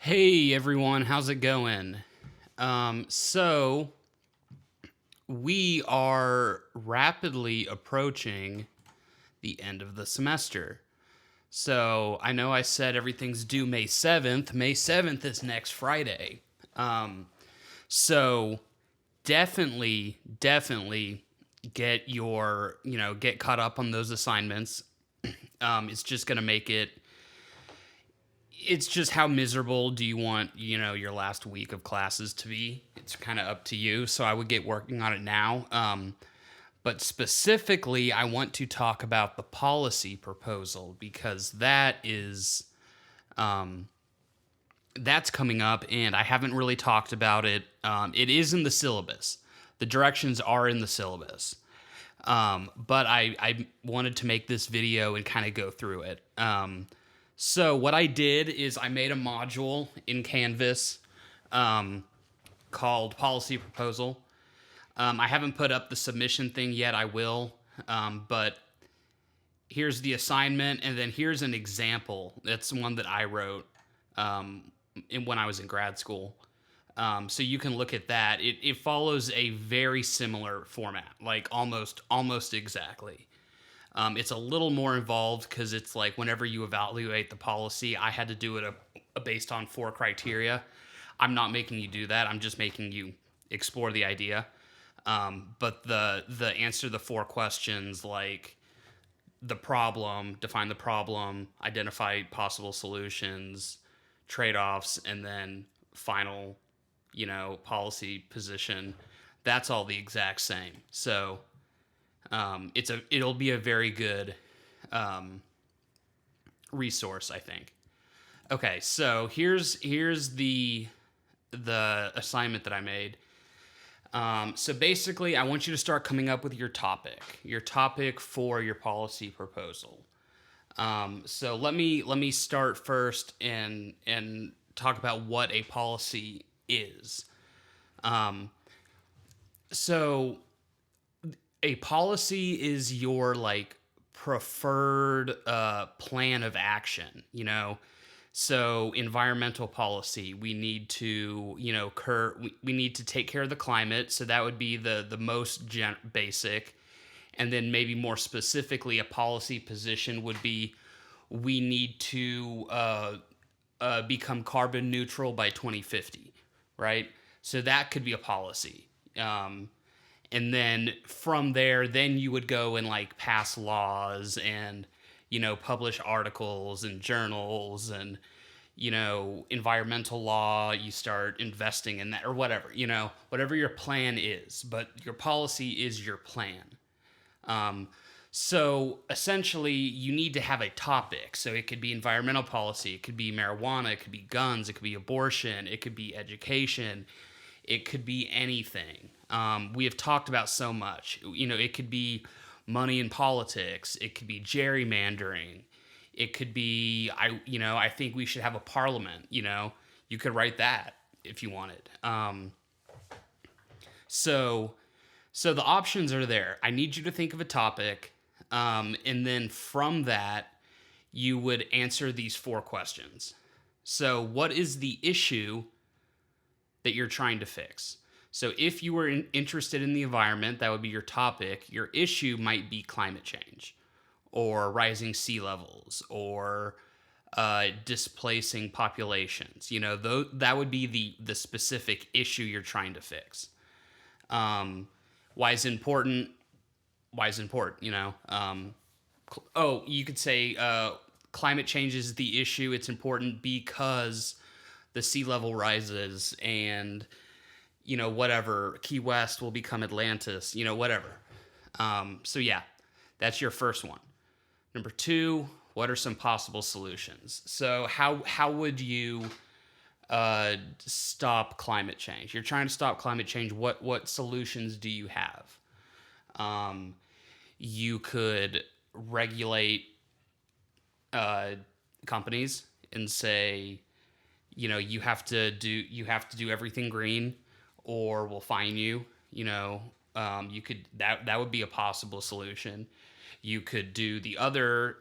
Hey everyone, how's it going? So we are rapidly approaching the end of the semester. So I know I said everything's due May 7th. May 7th is next Friday. Um, so definitely get caught up on those assignments. It's just going to make it it's just how miserable do you want, your last week of classes to be? It's kind of up to you. So I would get working on it now. But specifically, I want to talk about the policy proposal because that's coming up, and I haven't really talked about it. It is in the syllabus. The directions are in the syllabus. But I wanted to make this video and kind of go through it. So what I did is I made a module in Canvas called Policy Proposal. I haven't put up the submission thing yet. I will. But here's the assignment, and then here's an example. That's one that I wrote when I was in grad school. So you can look at that. It follows a very similar format, like almost exactly. It's a little more involved because it's like whenever you evaluate the policy, I had to do it based on 4 criteria. I'm not making you do that. I'm just making you explore the idea. But the answer to the 4 questions, like the problem, define the problem, identify possible solutions, trade-offs, and then final, policy position. That's all the exact same. So it'll be a very good resource, I think. Okay, so here's the assignment that I made. So basically, I want you to start coming up with your topic for your policy proposal. So let me start first and talk about what a policy is. So a policy is your like preferred plan of action. So environmental policy, we need to we need to take care of the climate. So that would be the most basic. And then maybe more specifically, a policy position would be we need to become carbon neutral by 2050, right? So that could be a policy. And then from there, then you would go and like pass laws and publish articles and journals and environmental law. You start investing in that or whatever, whatever your plan is, but your policy is your plan. So essentially, you need to have a topic. So it could be environmental policy, it could be marijuana, it could be guns, it could be abortion, it could be education, it could be anything. We have talked about so much. It could be money in politics. It could be gerrymandering. It could be I think we should have a parliament. You could write that if you wanted. So the options are there. I need you to think of a topic, and then from that, you would answer these 4 questions. So, what is the issue that you're trying to fix? So, if you were interested in the environment, that would be your topic. Your issue might be climate change, or rising sea levels, or displacing populations. That would be the specific issue you're trying to fix. Why is it important? Why is it important? You could say climate change is the issue. It's important because the sea level rises and, whatever, Key West will become Atlantis, whatever. So yeah, that's your first one. Number 2, what are some possible solutions? So how would you stop climate change? You're trying to stop climate change. What solutions do you have? You could regulate companies and say, you have to do everything green, or we'll fine you. You could that would be a possible solution. You could do the other,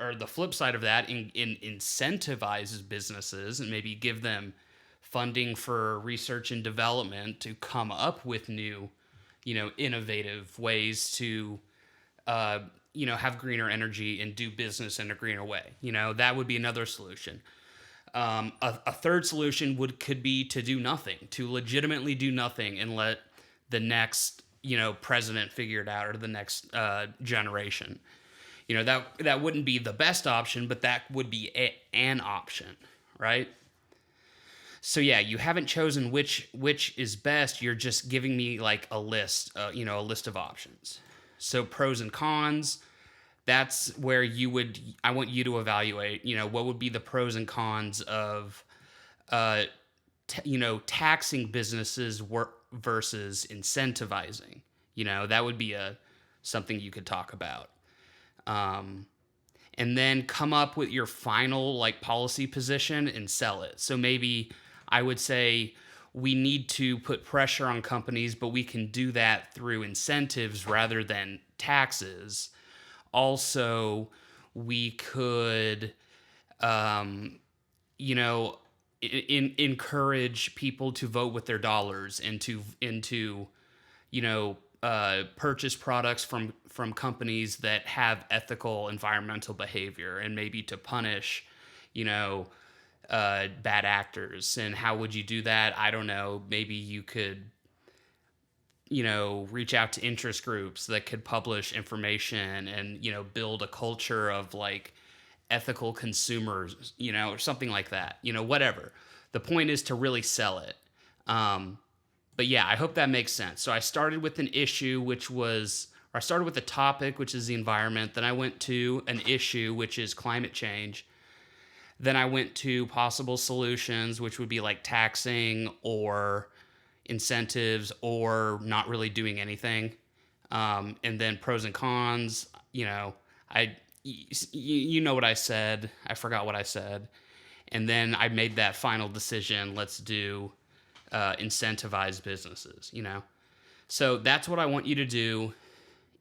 or the flip side of that, incentivizes businesses and maybe give them funding for research and development to come up with new, innovative ways to, have greener energy and do business in a greener way. That would be another solution. A third solution could be to do nothing, to legitimately do nothing and let the next, president figure it out, or the next generation. That wouldn't be the best option, but that would be an option, right? So yeah, you haven't chosen which is best. You're just giving me like a list, a list of options. So pros and cons. That's where I want you to evaluate, what would be the pros and cons of, taxing businesses versus incentivizing. That would be something you could talk about. And then come up with your final like policy position and sell it. So maybe I would say we need to put pressure on companies, but we can do that through incentives rather than taxes. Also, we could, encourage people to vote with their dollars and to purchase products from companies that have ethical environmental behavior, and maybe to punish, bad actors. And how would you do that? I don't know. Maybe you could, reach out to interest groups that could publish information and, build a culture of like ethical consumers, or something like that, whatever. The point is to really sell it. But yeah, I hope that makes sense. So I started with an issue, I started with a topic, which is the environment. Then I went to an issue, which is climate change. Then I went to possible solutions, which would be like taxing or incentives or not really doing anything. And then pros and cons, you know what I said. I forgot what I said. And then I made that final decision. Let's do incentivize businesses, So that's what I want you to do.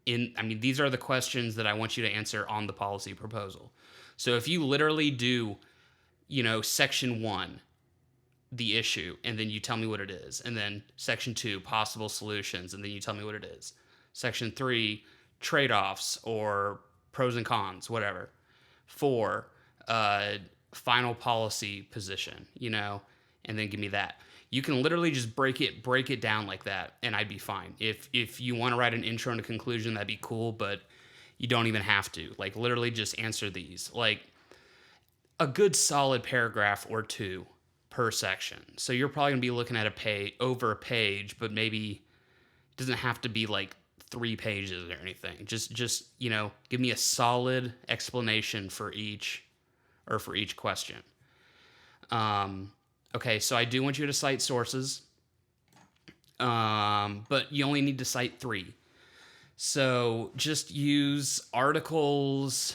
These are the questions that I want you to answer on the policy proposal. So if you literally do, section 1, the issue, and then you tell me what it is, and then section 2, possible solutions, and then you tell me what it is. Section 3, trade-offs or pros and cons, whatever. 4, final policy position, and then give me that. You can literally just break it down like that, and I'd be fine. If you want to write an intro and a conclusion, that'd be cool, but you don't even have to. Like, literally just answer these. Like, a good solid paragraph or 2 per section. So you're probably going to be looking at over a page, but maybe it doesn't have to be like 3 pages or anything. Just give me a solid explanation for each question. Okay, so I do want you to cite sources, but you only need to cite 3. So just use articles.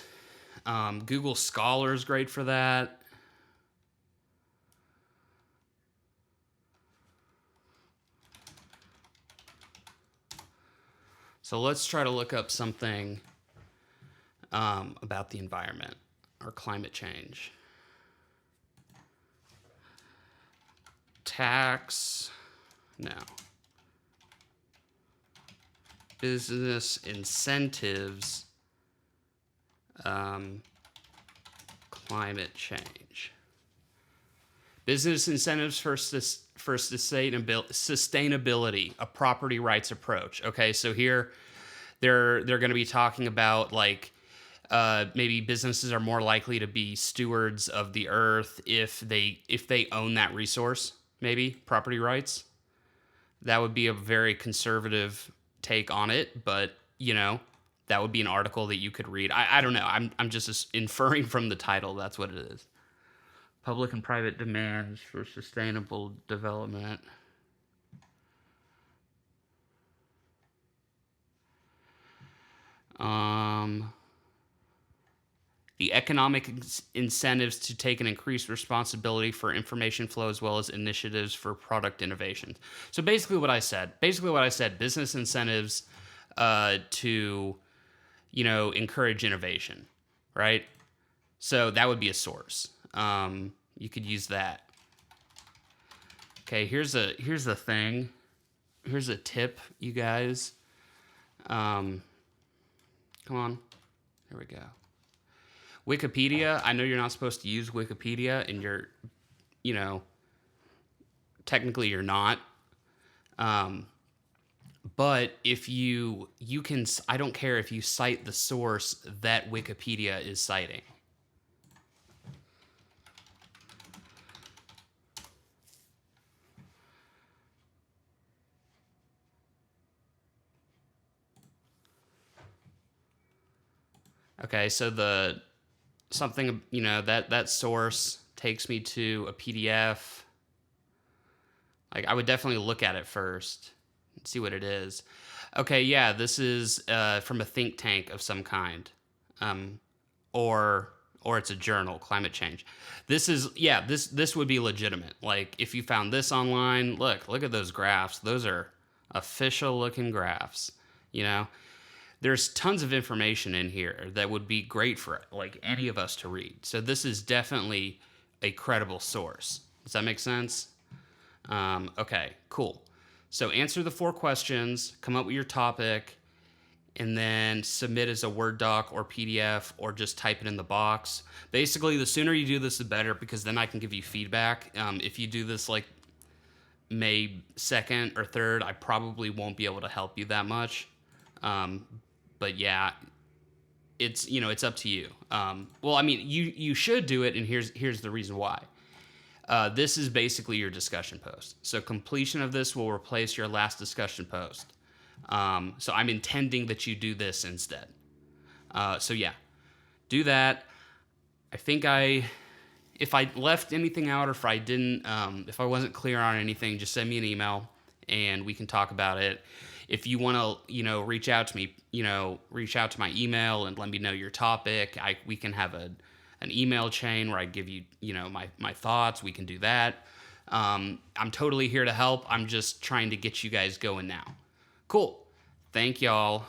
Google Scholar is great for that. So let's try to look up something about the environment or climate change. Business incentives, climate change. Business incentives for sustainability, a property rights approach. Okay, so here they're going to be talking about like maybe businesses are more likely to be stewards of the earth if they own that resource. Maybe property rights. That would be a very conservative take on it, but that would be an article that you could read. I don't know. I'm just inferring from the title. That's what it is. Public and private demands for sustainable development. The economic incentives to take an increased responsibility for information flow as well as initiatives for product innovation. So basically what I said, business incentives to, encourage innovation, right? So that would be a source. You could use that. Okay, here's the thing. Here's a tip, you guys. Come on. There we go. Wikipedia, I know you're not supposed to use Wikipedia, and technically you're not. But if you can, I don't care if you cite the source that Wikipedia is citing. Okay, so that source takes me to a PDF. Like, I would definitely look at it first and see what it is. Okay, yeah, this is from a think tank of some kind, or it's a journal, climate change. This would be legitimate. Like, if you found this online, look at those graphs. Those are official looking graphs. You know, there's tons of information in here that would be great for like any of us to read. So this is definitely a credible source. Does that make sense? Okay, cool. So answer the 4 questions, come up with your topic, and then submit as a Word doc or PDF, or just type it in the box. Basically, the sooner you do this, the better, because then I can give you feedback. If you do this like May 2nd or 3rd, I probably won't be able to help you that much. But yeah, it's up to you. Well, I mean, you should do it, and here's the reason why. This is basically your discussion post. So completion of this will replace your last discussion post. So I'm intending that you do this instead. So yeah, do that. I think if I left anything out, or if I didn't, if I wasn't clear on anything, just send me an email and we can talk about it. If you want to, reach out to me, reach out to my email and let me know your topic. We can have an email chain where I give you, my thoughts. We can do that. I'm totally here to help. I'm just trying to get you guys going now. Cool. Thank y'all.